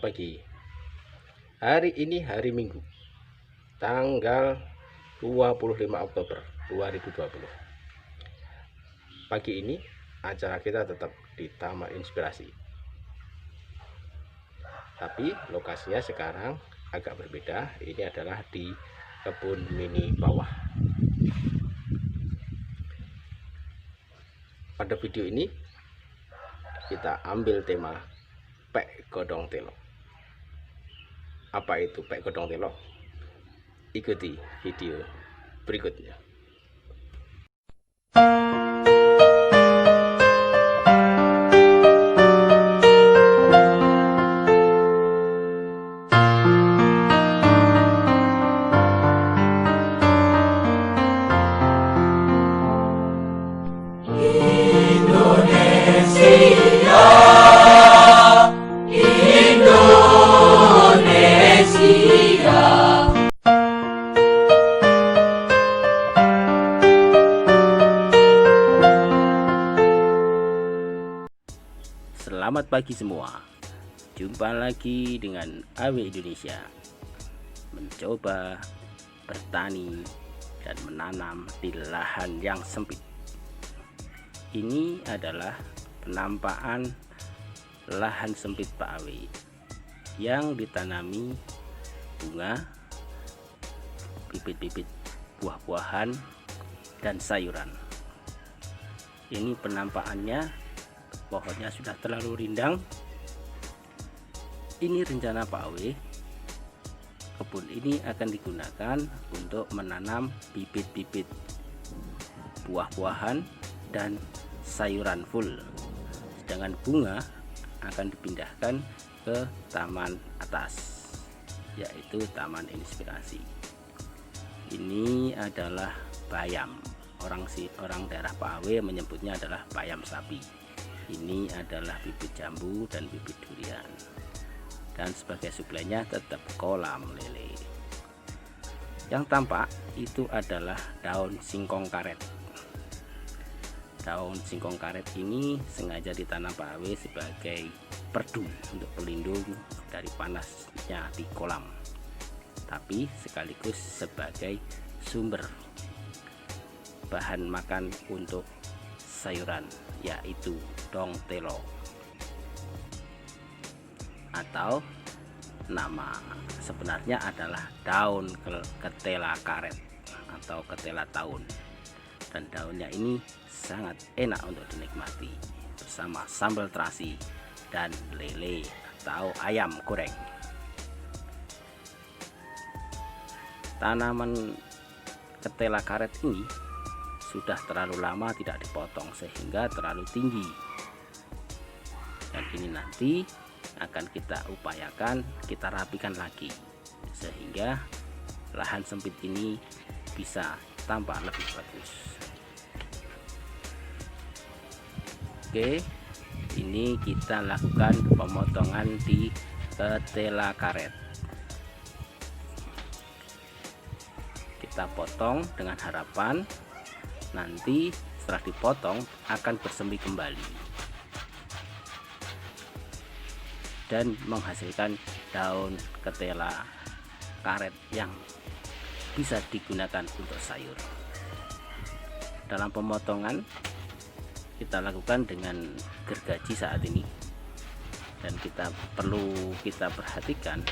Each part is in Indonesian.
Selamat pagi. Hari ini hari Minggu, tanggal 25 Oktober 2020. Pagi ini acara kita tetap di Taman Inspirasi. Tapi lokasinya sekarang agak berbeda. Ini adalah di kebun mini bawah. Pada video ini kita ambil tema pek godong telo. Apa itu pek godong telo? Ikuti video berikutnya. Selamat pagi semua. Jumpa lagi dengan AW Indonesia. Mencoba bertani dan menanam di lahan yang sempit. Ini adalah penampakan lahan sempit Pak AW yang ditanami bunga, bibit-bibit buah-buahan dan sayuran. Ini penampakannya. Pohonnya sudah terlalu rindang. Ini rencana Pak Awe. Kebun ini akan digunakan untuk menanam bibit-bibit buah-buahan dan sayuran full. Sedangkan bunga akan dipindahkan ke taman atas, yaitu Taman Inspirasi. Ini adalah bayam. Orang daerah Pak Awe menyebutnya adalah bayam sapi. Ini adalah bibit jambu dan bibit durian, dan sebagai suplainya tetap kolam lele. Yang tampak itu adalah daun singkong karet. Daun singkong karet ini sengaja ditanam Pak Awe sebagai perdu untuk pelindung dari panasnya di kolam, tapi sekaligus sebagai sumber bahan makan untuk sayuran, yaitu dong telo, atau nama sebenarnya adalah daun ketela karet atau ketela tahun. Dan daunnya ini sangat enak untuk dinikmati bersama sambal terasi dan lele atau ayam goreng. Tanaman ketela karet ini sudah terlalu lama tidak dipotong sehingga terlalu tinggi, dan ini nanti akan kita upayakan kita rapikan lagi sehingga lahan sempit ini bisa tampak lebih bagus. Oke, ini kita lakukan pemotongan di ketela karet. Kita potong dengan harapan nanti setelah dipotong akan bersemi kembali dan menghasilkan daun ketela karet yang bisa digunakan untuk sayur. Dalam pemotongan kita lakukan dengan gergaji saat ini, dan perlu kita perhatikan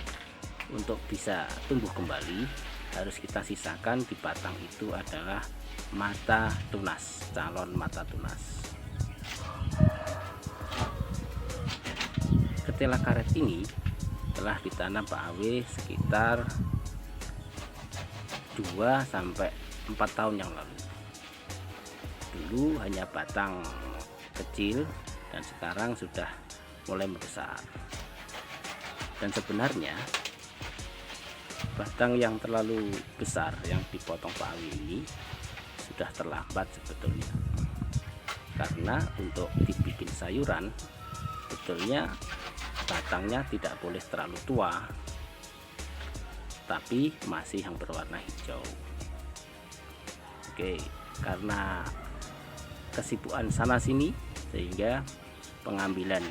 untuk bisa tumbuh kembali harus kita sisakan di batang itu adalah mata tunas, calon mata tunas. Ketela karet ini telah ditanam Pak Awe sekitar 2-4 tahun yang lalu. Dulu hanya batang kecil dan sekarang sudah mulai membesar. Dan sebenarnya batang yang terlalu besar yang dipotong Pak Awe ini sudah terlambat sebetulnya, karena untuk dibikin sayuran sebetulnya batangnya tidak boleh terlalu tua tapi masih yang berwarna hijau. Oke, karena kesibukan sana sini sehingga pengambilan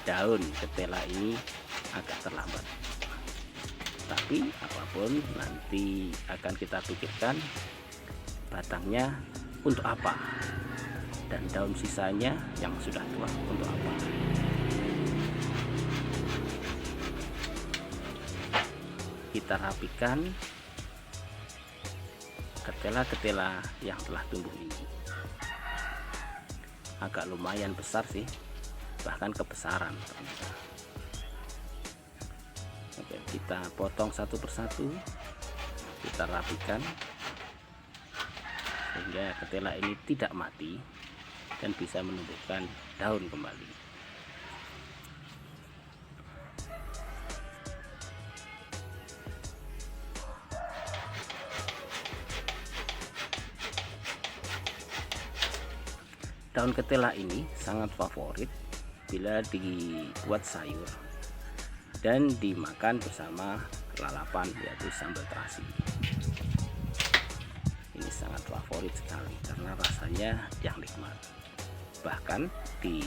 daun ketela ini agak terlambat. Tapi apapun nanti akan kita pikirkan batangnya untuk apa dan daun sisanya yang sudah tua untuk apa. Kita rapikan ketela-ketela yang telah tumbuh ini. Agak lumayan besar sih, bahkan kebesaran ternyata. Oke, kita potong satu persatu, kita rapikan sehingga ketela ini tidak mati dan bisa menumbuhkan daun kembali. Daun ketela ini sangat favorit bila dibuat sayur dan dimakan bersama lalapan, yaitu sambal terasi. Ini sangat favorit sekali karena rasanya yang nikmat. Bahkan di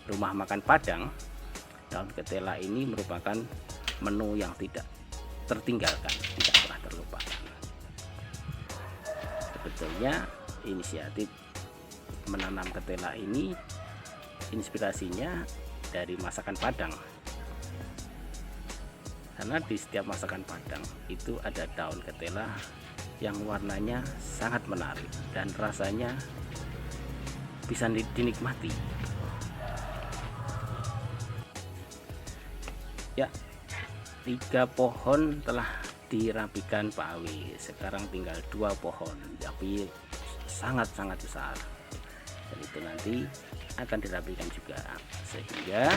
rumah makan Padang, daun ketela ini merupakan menu yang tidak tertinggalkan, tidak pernah terlupakan. Sebetulnya inisiatif menanam ketela ini inspirasinya dari masakan Padang, karena di setiap masakan Padang itu ada daun ketela yang warnanya sangat menarik dan rasanya bisa dinikmati. Ya, 3 pohon telah dirapikan Pak Awi, sekarang tinggal 2 pohon tapi sangat-sangat besar. Dan itu nanti akan dirapikan juga sehingga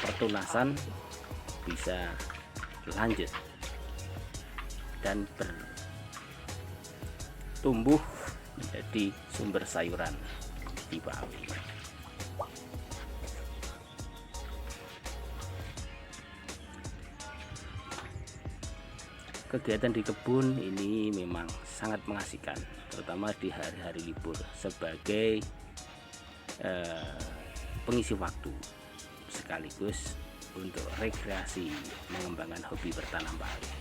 pertunasan bisa lanjut dan bertumbuh menjadi sumber sayuran di Bali. Kegiatan di kebun ini memang sangat mengasihkan, terutama di hari-hari libur sebagai pengisi waktu sekaligus untuk rekreasi mengembangkan hobi bertanam Bali.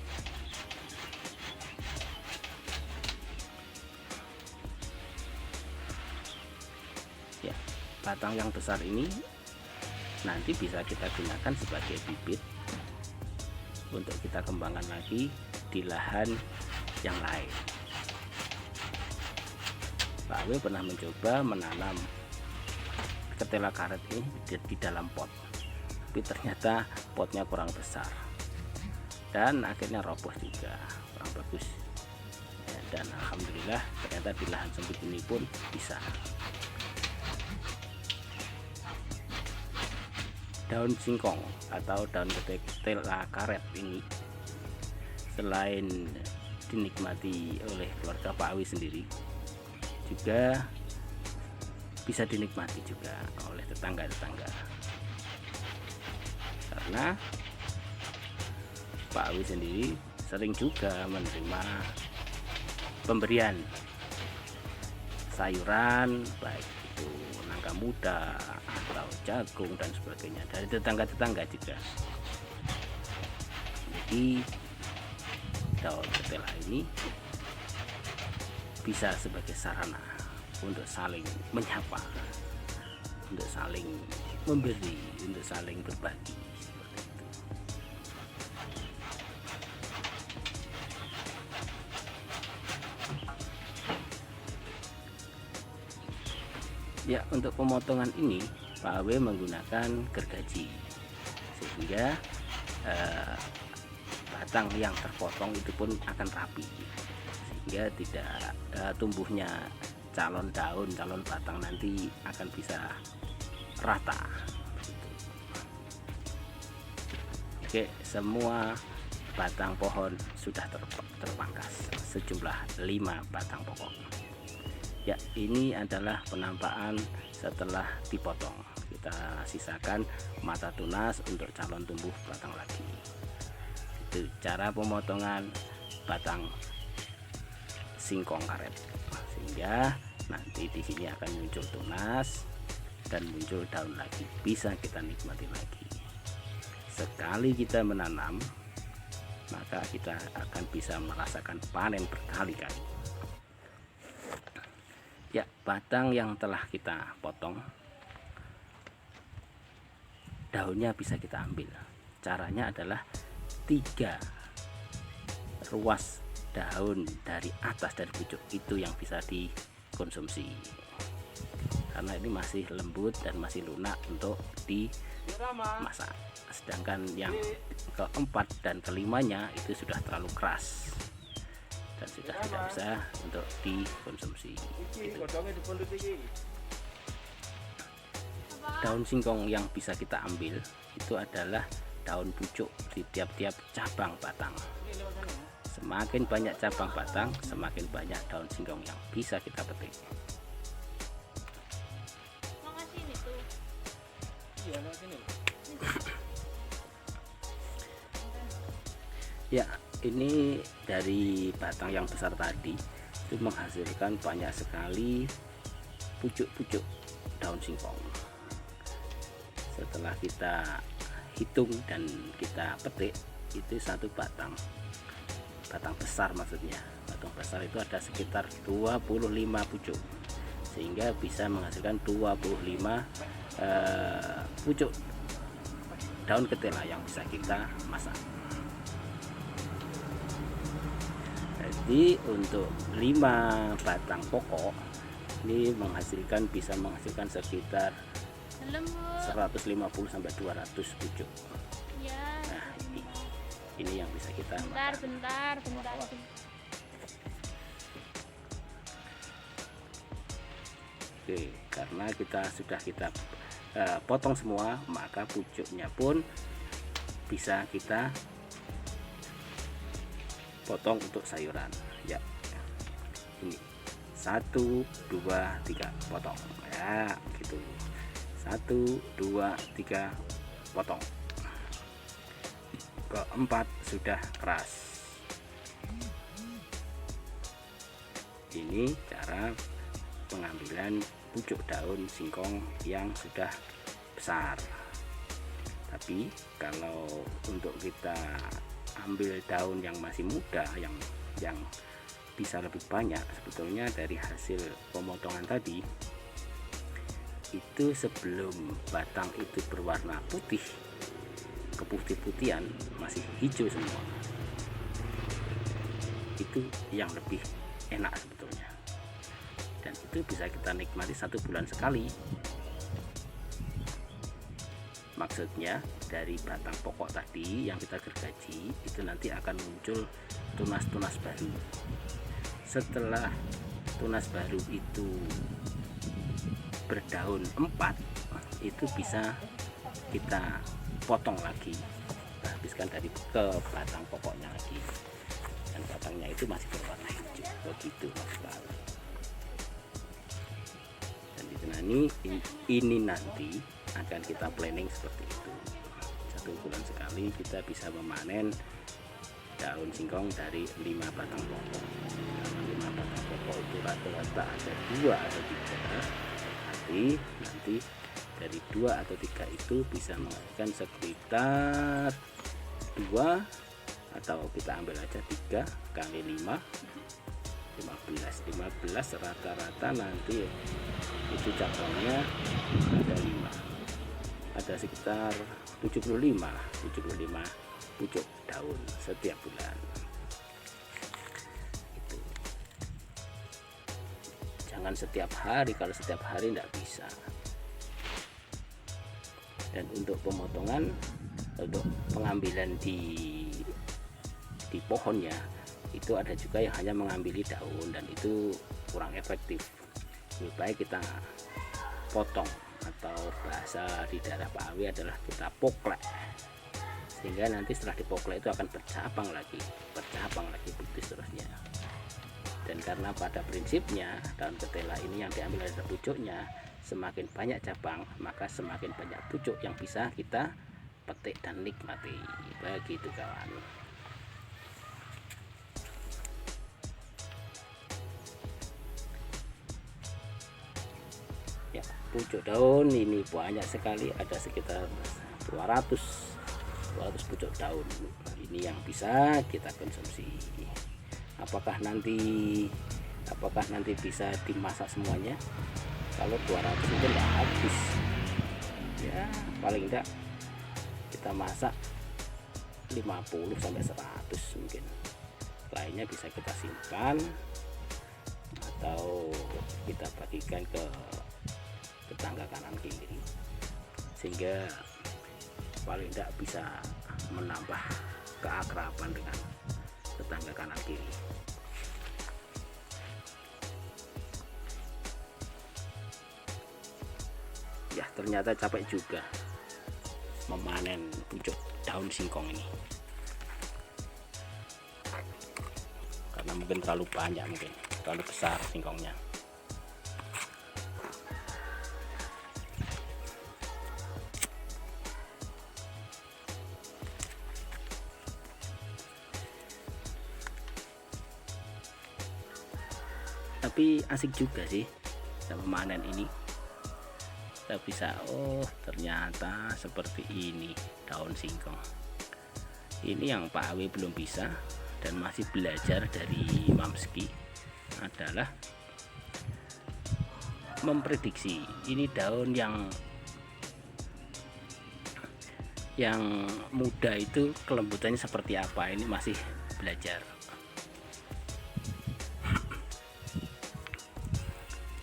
Ya, batang yang besar ini nanti bisa kita gunakan sebagai bibit untuk kita kembangkan lagi di lahan yang lain. Pak Awi pernah mencoba menanam ketela karet ini di dalam pot, tapi ternyata potnya kurang besar dan akhirnya roboh juga, kurang bagus ya, dan alhamdulillah ternyata di lahan sempit ini pun bisa. Daun singkong atau daun ketela karet ini selain dinikmati oleh keluarga Pak Awi sendiri, juga bisa dinikmati juga oleh tetangga-tetangga, karena Pak Awi sendiri sering juga menerima pemberian sayuran, baik itu nangka muda atau jagung dan sebagainya dari tetangga-tetangga juga. Jadi daun ketela ini bisa sebagai sarana untuk saling menyapa, untuk saling memberi, untuk saling berbagi, seperti itu. Ya, untuk pemotongan ini Pak Awi menggunakan gergaji sehingga batang yang terpotong itu pun akan rapi, sehingga tidak tumbuhnya calon daun, calon batang nanti akan bisa rata. Oke, semua batang pohon sudah terpangkas sejumlah 5 batang pokok. Ya, ini adalah penampakan setelah dipotong. Kita sisakan mata tunas untuk calon tumbuh batang lagi. Itu cara pemotongan batang singkong karet, sehingga nanti di sini akan muncul tunas dan muncul daun lagi, bisa kita nikmati lagi. Sekali kita menanam, maka kita akan bisa merasakan panen berkali-kali. Ya, batang yang telah kita potong, daunnya bisa kita ambil. Caranya adalah 3 ruas daun dari atas dari pucuk itu yang bisa dikonsumsi, karena ini masih lembut dan masih lunak untuk dimasak. Sedangkan yang keempat dan kelimanya itu sudah terlalu keras dan sudah tidak bisa untuk dikonsumsi. Gitu. Daun singkong yang bisa kita ambil itu adalah daun pucuk di tiap-tiap cabang batang. Semakin banyak cabang batang, semakin banyak daun singkong yang bisa kita petik. Ya, ini dari batang yang besar tadi itu menghasilkan banyak sekali pucuk-pucuk daun singkong. Setelah kita hitung dan kita petik, itu satu batang besar, maksudnya batang besar itu ada sekitar 25 pucuk, sehingga bisa menghasilkan 25 pucuk daun ketela yang bisa kita masak. Jadi untuk 5 batang pokok ini bisa menghasilkan sekitar 150 sampai 200 pucuk. Nah, ini yang bisa kita bentar. Oke, karena kita sudah potong semua, maka pucuknya pun bisa kita potong untuk sayuran. Ya, ini 1, 2, 3 potong ya, gitu. 1, 2, 3 potong. Keempat sudah keras. Ini cara pengambilan pucuk daun singkong yang sudah besar. Tapi kalau untuk kita ambil daun yang masih muda, yang bisa lebih banyak, sebetulnya dari hasil pemotongan tadi itu sebelum batang itu berwarna putih, keputih-putihan, masih hijau semua, itu yang lebih enak sebetulnya, dan itu bisa kita nikmati 1 bulan sekali. Maksudnya dari batang pokok tadi yang kita gergaji itu nanti akan muncul tunas-tunas baru. Setelah tunas baru itu berdaun 4, itu bisa kita potong lagi, habiskan dari ke batang pokoknya lagi, dan batangnya itu masih berwarna hijau, begitu maksudnya. Dan ini nanti akan kita planning seperti itu. 1 bulan sekali kita bisa memanen daun singkong dari 5 batang pokok. Karena 5 batang pokok itu rata-rata ada 2 atau 3, tapi nanti dari 2 atau 3 itu bisa menghasilkan sekitar 2, atau kita ambil aja 3 kali 5, 15 rata-rata nanti itu cabangnya ada 5, ada sekitar 75 pucuk daun setiap bulan. Itu jangan setiap hari, kalau setiap hari tidak bisa. Dan untuk pemotongan, untuk pengambilan di pohonnya itu ada juga yang hanya mengambil daun, dan itu kurang efektif. Lebih baik kita potong, atau bahasa di daerah Pak Awi adalah kita poklek, sehingga nanti setelah dipoklek itu akan bercabang lagi begitu seterusnya. Dan karena pada prinsipnya daun ketela ini yang diambil dari pucuknya, semakin banyak cabang maka semakin banyak pucuk yang bisa kita petik dan nikmati, begitu kawan. Ya, pucuk daun ini banyak sekali, ada sekitar 200 pucuk daun. Ini yang bisa kita konsumsi. Apakah nanti bisa dimasak semuanya? Kalau 200 itu nggak habis ya, paling enggak kita masak 50 sampai 100 mungkin. Lainnya bisa kita simpan atau kita bagikan ke tetangga kanan kiri, sehingga paling tidak bisa menambah keakraban dengan tetangga kanan kiri. Ya, ternyata capek juga memanen pucuk daun singkong ini, karena mungkin terlalu banyak, mungkin terlalu besar singkongnya. Tapi asik juga sih sama memanen ini. Kita bisa, oh ternyata seperti ini daun singkong. Ini yang Pak Awe belum bisa dan masih belajar dari Mamski adalah memprediksi ini daun yang muda itu kelembutannya seperti apa. Ini masih belajar.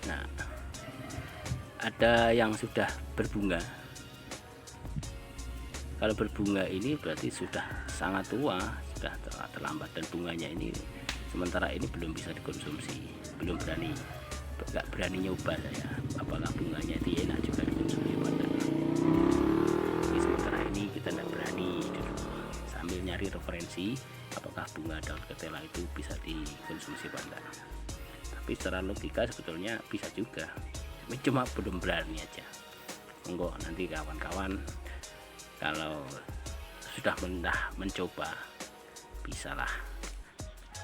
Nah, ada yang sudah berbunga. Kalau berbunga ini berarti sudah sangat tua, sudah terlambat, dan bunganya ini sementara ini belum bisa dikonsumsi, belum berani, nggak berani nyoba saya apakah bunganya itu enak juga dikonsumsi pada. Jadi sementara ini kita nggak berani dulu, sambil nyari referensi apakah bunga daun ketela itu bisa dikonsumsi pada. Tapi secara logika sebetulnya bisa juga, cuma belum berani aja. Monggo nanti kawan-kawan kalau sudah mencoba bisalah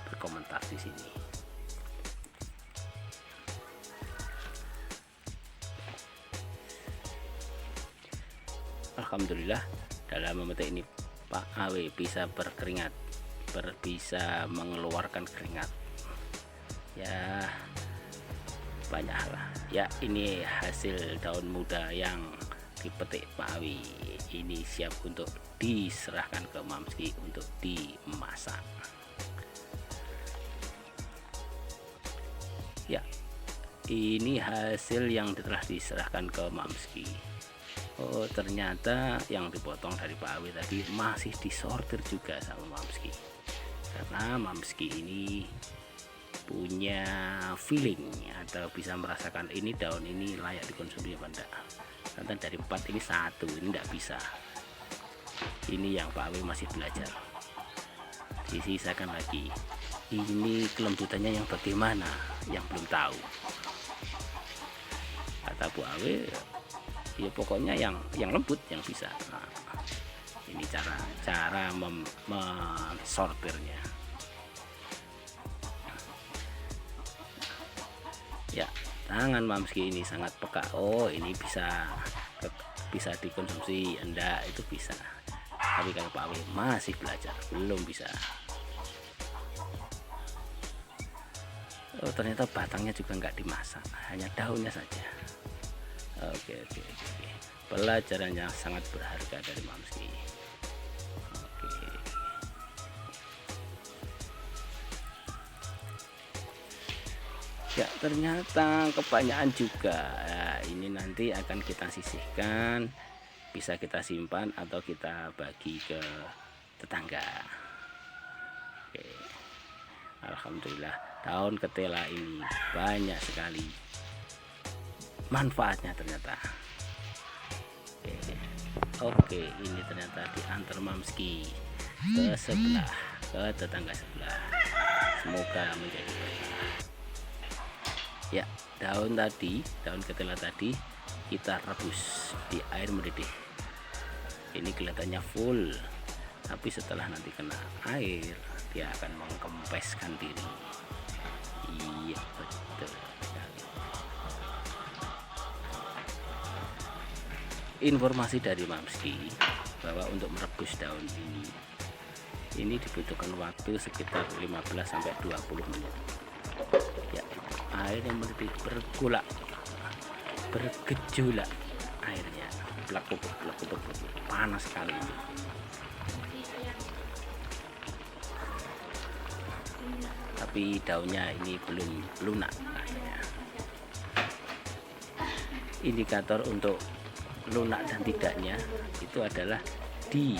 berkomentar di sini. Alhamdulillah dalam memetik ini Pak Awe bisa berkeringat, bisa mengeluarkan keringat. Ya banyak lah ya, ini hasil daun muda yang dipetik Pak Awi. Ini siap untuk diserahkan ke Mamski untuk dimasak. Ya, ini hasil yang telah diserahkan ke Mamski. Oh ternyata yang dipotong dari Pak Awi tadi masih disortir juga sama Mamski, karena Mamski ini punya feeling atau bisa merasakan ini daun ini layak dikonsumsi apa enggak. Karena dari 4 ini 1 ini enggak bisa. Ini yang Pak Awe masih belajar. Disisakan lagi. Ini kelembutannya yang bagaimana, yang belum tahu. Kata Bu Awe, ya pokoknya yang lembut yang bisa. Nah, ini cara mensortirnya. Ya, tangan Mamski ini sangat peka. Oh ini bisa dikonsumsi, enggak itu bisa. Tapi kalau Pak Awe masih belajar, belum bisa. Oh ternyata batangnya juga enggak dimasak, hanya daunnya saja. Oke. Pelajaran yang sangat berharga dari Mamski. Ya ternyata kebanyakan juga. Nah, ini nanti akan kita sisihkan, bisa kita simpan atau kita bagi ke tetangga. Oke. Alhamdulillah daun ketela ini banyak sekali manfaatnya ternyata. Oke, ini ternyata diantar Mamski ke sebelah, ke tetangga sebelah. Semoga menjadi berkah. Ya, daun ketela tadi kita rebus di air mendidih. Ini kelihatannya full, tapi setelah nanti kena air dia akan mengkempeskan diri. Iya betul sekali. informasi dari Mamski bahwa untuk merebus daun ini dibutuhkan waktu sekitar 15-20 menit ya. Air yang bergejolak airnya, pelekuk panas sekali itu. Tapi daunnya ini belum lunak akhirnya. Indikator untuk lunak dan tidaknya itu adalah di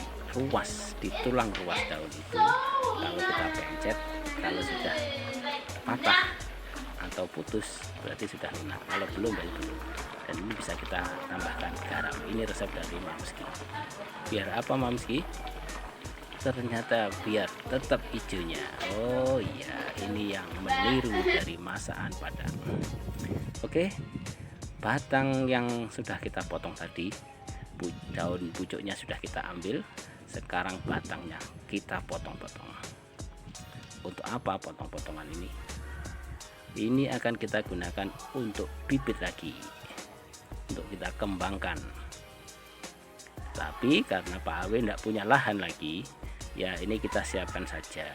tulang ruas daun itu. Kalau kita pencet, kalau sudah patah atau putus berarti sudah lunak, kalau belum berarti belum. Dan ini bisa kita tambahkan garam. Ini resep dari Mamski. Biar apa Mamski? Ternyata biar tetap hijaunya. Oh iya, ini yang meniru dari masakan Padang. Oke, batang yang sudah kita potong tadi, daun pucuknya sudah kita ambil. Sekarang batangnya kita potong-potong. Untuk apa potong-potongan ini? Ini akan kita gunakan untuk bibit lagi, untuk kita kembangkan. Tapi karena Pak Awe tidak punya lahan lagi, ya ini kita siapkan saja.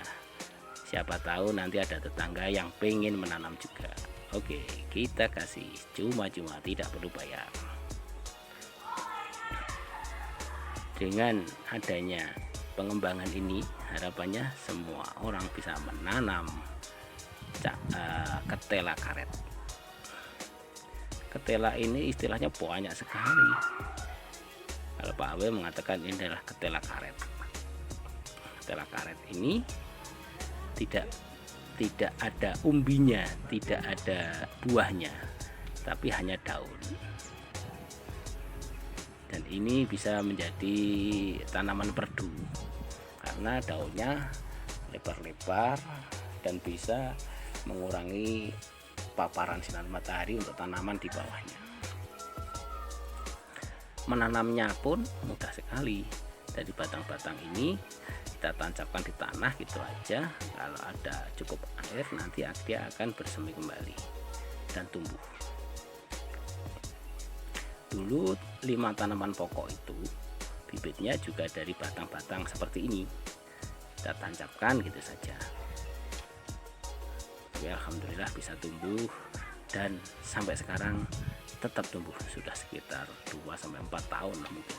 Siapa tahu nanti ada tetangga yang pengen menanam juga. Oke, kita kasih cuma-cuma, tidak perlu bayar. Dengan adanya pengembangan ini, harapannya semua orang bisa menanam ketela karet. Ketela ini istilahnya banyak sekali. Kalau Pak Awe mengatakan ini adalah ketela karet. Ketela karet ini tidak ada umbinya, tidak ada buahnya, tapi hanya daun. Dan ini bisa menjadi tanaman perdu karena daunnya lebar-lebar dan bisa mengurangi paparan sinar matahari untuk tanaman di bawahnya. Menanamnya pun mudah sekali. Dari batang-batang ini kita tancapkan di tanah gitu aja. Kalau ada cukup air, nanti dia akan bersemi kembali dan tumbuh. Dulu 5 tanaman pokok itu bibitnya juga dari batang-batang seperti ini, kita tancapkan gitu saja. Tapi alhamdulillah bisa tumbuh dan sampai sekarang tetap tumbuh, sudah sekitar 2-4 tahun lah mungkin.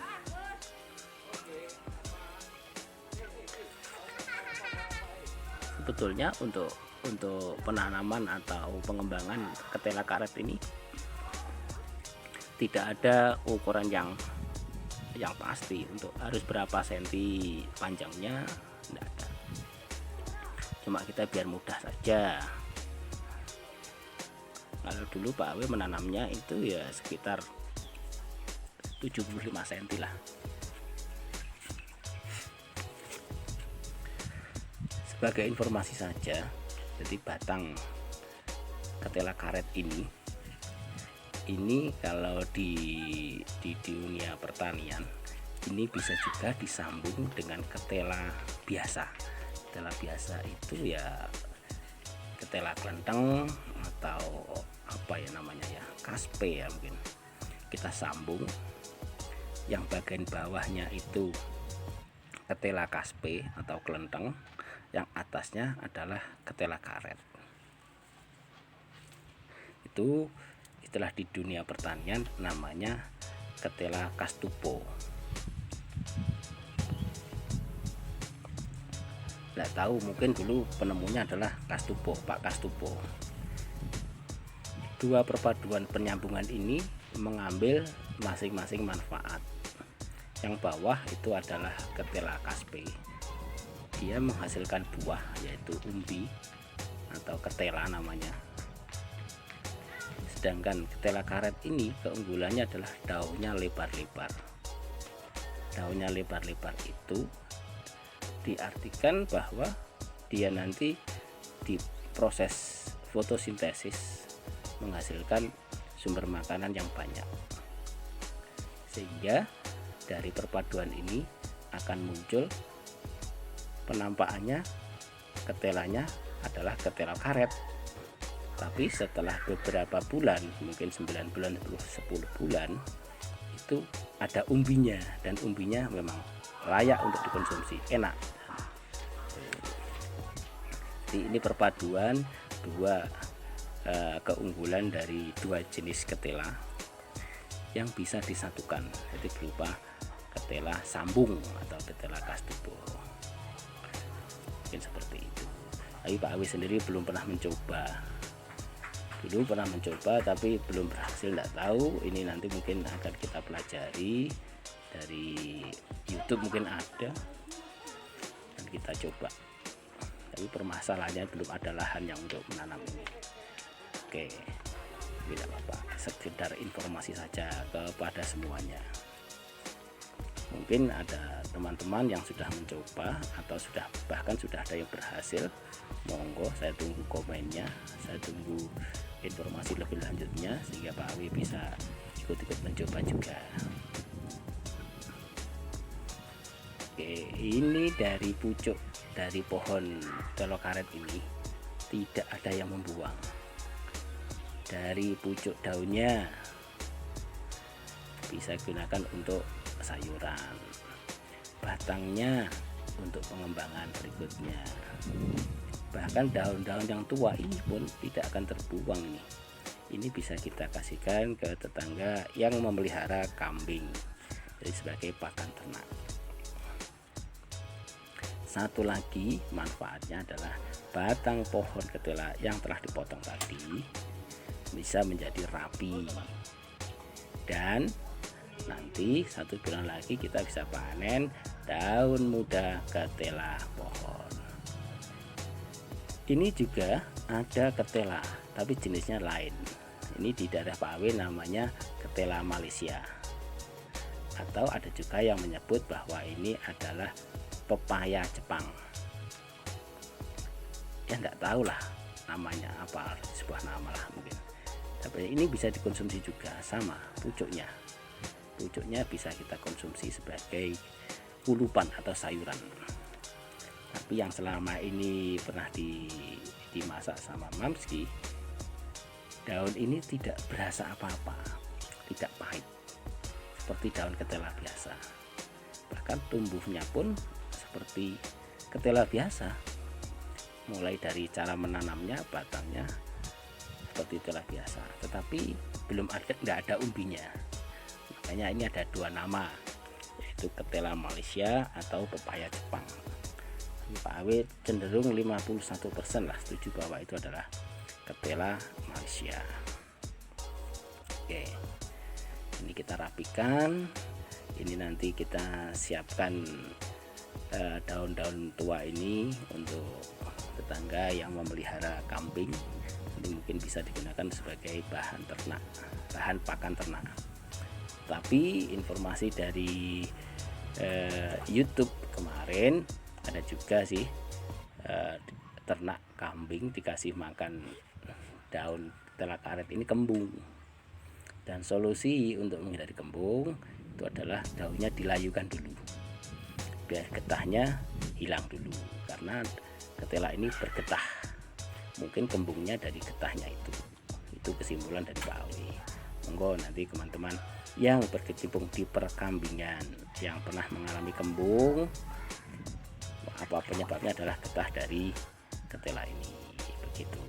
Sebetulnya untuk penanaman atau pengembangan ketela karet ini tidak ada ukuran yang pasti untuk harus berapa senti panjangnya, tidak ada. Cuma kita biar mudah saja. Kalau dulu Pak Awe menanamnya itu ya sekitar 75 cm lah. Sebagai informasi saja, jadi batang ketela karet ini kalau di dunia pertanian ini bisa juga disambung dengan ketela biasa. Ketela biasa itu ya ketela kelenteng atau apa ya namanya ya, kaspe ya mungkin. Kita sambung yang bagian bawahnya itu ketela kaspe atau kelenteng, yang atasnya adalah ketela karet. Itu istilah di dunia pertanian namanya ketela kastupo. Nggak tahu, mungkin dulu penemunya adalah Kastupo, Pak Kastupo. Dua perpaduan penyambungan ini mengambil masing-masing manfaat. Yang bawah itu adalah ketela kaspe, dia menghasilkan buah yaitu umbi atau ketela namanya. Sedangkan ketela karet ini keunggulannya adalah daunnya lebar-lebar. Daunnya lebar-lebar itu diartikan bahwa dia nanti di proses fotosintesis menghasilkan sumber makanan yang banyak, sehingga dari perpaduan ini akan muncul penampakannya ketelanya adalah ketela karet. Tapi setelah beberapa bulan, mungkin 9 bulan, 10 bulan, itu ada umbinya, dan umbinya memang layak untuk dikonsumsi, enak. Jadi ini perpaduan dua keunggulan dari dua jenis ketela yang bisa disatukan, jadi berupa ketela sambung atau ketela kastubo. Mungkin seperti itu. Tapi Pak Awi sendiri belum pernah mencoba, tapi belum berhasil, tidak tahu. Ini nanti mungkin akan kita pelajari dari YouTube, mungkin ada, dan kita coba. Tapi permasalahannya belum ada lahan yang untuk menanam ini. Oke, tidak apa-apa, sekedar informasi saja kepada semuanya. Mungkin ada teman-teman yang sudah mencoba atau bahkan sudah ada yang berhasil. Monggo, saya tunggu komennya, saya tunggu informasi lebih lanjutnya sehingga Pak Awi bisa ikut-ikut mencoba juga. Oke, ini dari pucuk dari pohon telok karet ini tidak ada yang membuang. Dari pucuk daunnya bisa gunakan untuk sayuran, batangnya untuk pengembangan berikutnya. Bahkan daun-daun yang tua ini pun tidak akan terbuang nih. Ini bisa kita kasihkan ke tetangga yang memelihara kambing, jadi sebagai pakan ternak. Satu lagi manfaatnya adalah batang pohon ketela yang telah dipotong tadi bisa menjadi rapi, dan nanti 1 bulan lagi kita bisa panen daun muda ketela pohon. Ini juga ada ketela tapi jenisnya lain. Ini di daerah Pak Awi namanya ketela Malaysia, atau ada juga yang menyebut bahwa ini adalah pepaya Jepang. Ya enggak tahu lah namanya apa, sebuah nama lah mungkin. Tapi ini bisa dikonsumsi juga, sama pucuknya bisa kita konsumsi sebagai ulupan atau sayuran. Tapi yang selama ini pernah dimasak sama Mamski, daun ini tidak berasa apa-apa, tidak pahit seperti daun ketela biasa. Bahkan tumbuhnya pun seperti ketela biasa, mulai dari cara menanamnya, batangnya seperti ketela biasa, tetapi nggak ada umbinya. Makanya ini ada dua nama, yaitu ketela Malaysia atau pepaya Jepang. Pak Awi cenderung 51% lah setuju bahwa itu adalah ketela Malaysia. Oke, ini kita rapikan. Ini nanti kita siapkan daun-daun tua ini untuk tetangga yang memelihara kambing. Ini mungkin bisa digunakan sebagai bahan ternak, bahan pakan ternak. Tapi informasi dari YouTube kemarin ada juga sih ternak kambing dikasih makan daun ketela karet ini kembung, dan solusi untuk menghindari kembung itu adalah daunnya dilayukan dulu biar getahnya hilang dulu, karena ketela ini bergetah, mungkin kembungnya dari getahnya itu kesimpulan dari Pak Awi. Monggo nanti teman-teman yang berkecimpung di perkambingan yang pernah mengalami kembung, apa penyebabnya adalah getah dari ketela ini, begitu.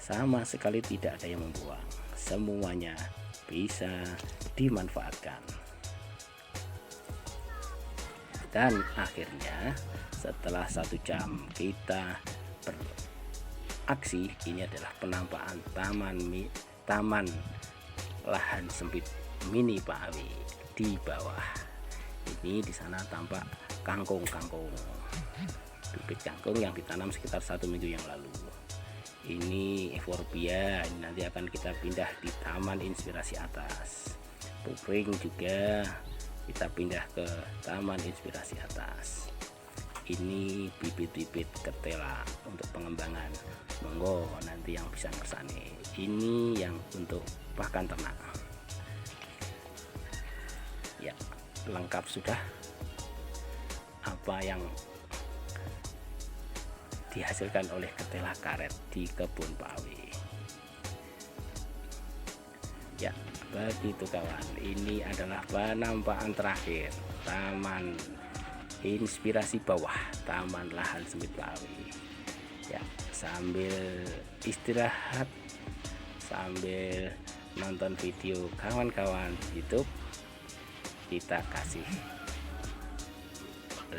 Sama sekali tidak ada yang membuang, semuanya bisa dimanfaatkan. Dan akhirnya setelah 1 jam kita beraksi, ini adalah penampakan taman lahan sempit mini Pak Awi di bawah. Ini di sana tampak kangkung, bibit kangkung yang ditanam sekitar 1 minggu yang lalu. Ini euphorbia, ini nanti akan kita pindah di Taman Inspirasi Atas. Pupring juga kita pindah ke Taman Inspirasi Atas. Ini bibit-bibit ketela untuk pengembangan. Monggo nanti yang bisa ngersani. Ini yang untuk pakan ternak. Ya, lengkap sudah apa yang dihasilkan oleh ketela karet di kebun Pak Awi. Ya, Begitu kawan, ini adalah penampakan terakhir Taman Inspirasi Bawah, Taman Lahan Sempit Pawe. Ya, sambil istirahat, sambil nonton video kawan-kawan YouTube, kita kasih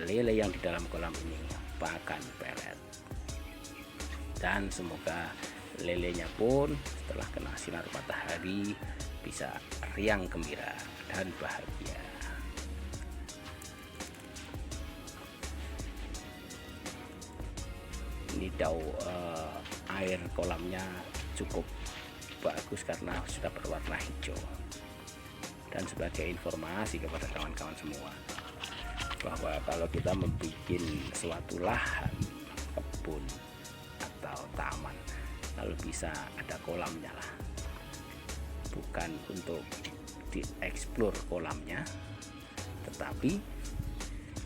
lele yang di dalam kolam ini pakan pelet, dan semoga lelenya pun setelah kena sinar matahari bisa riang gembira dan bahagia. Ini air kolamnya cukup bagus karena sudah berwarna hijau. Dan sebagai informasi kepada kawan-kawan semua, bahwa kalau kita membuat suatu lahan, kebun atau taman, lalu bisa ada kolamnya lah, bukan untuk dieksplor kolamnya, tetapi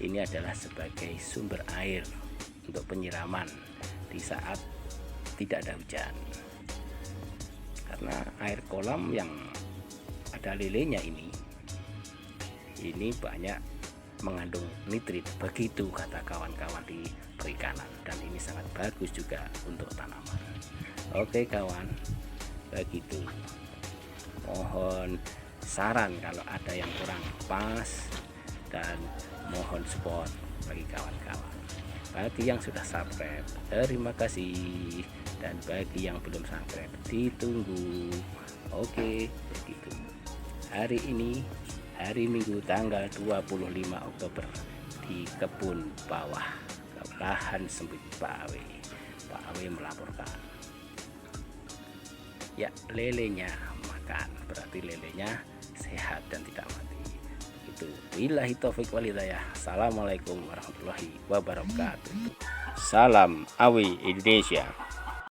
ini adalah sebagai sumber air untuk penyiraman di saat tidak ada hujan. Karena air kolam yang ada lelenya ini banyak mengandung nitrit, begitu kata kawan-kawan di perikanan, dan ini sangat bagus juga untuk tanaman. Oke kawan, begitu. Mohon saran kalau ada yang kurang pas, dan mohon support bagi kawan-kawan. Bagi yang sudah subscribe, terima kasih, dan bagi yang belum subscribe, ditunggu. Oke, begitu. Hari ini hari Minggu tanggal 25 Oktober di kebun bawah Lahan Sempit Pawe. Pak Awe melaporkan, ya, lelenya makan, berarti lelenya sehat dan tidak mati. Itu billahi taufik walhidayah. Assalamualaikum warahmatullahi wabarakatuh. Salam Awe Indonesia.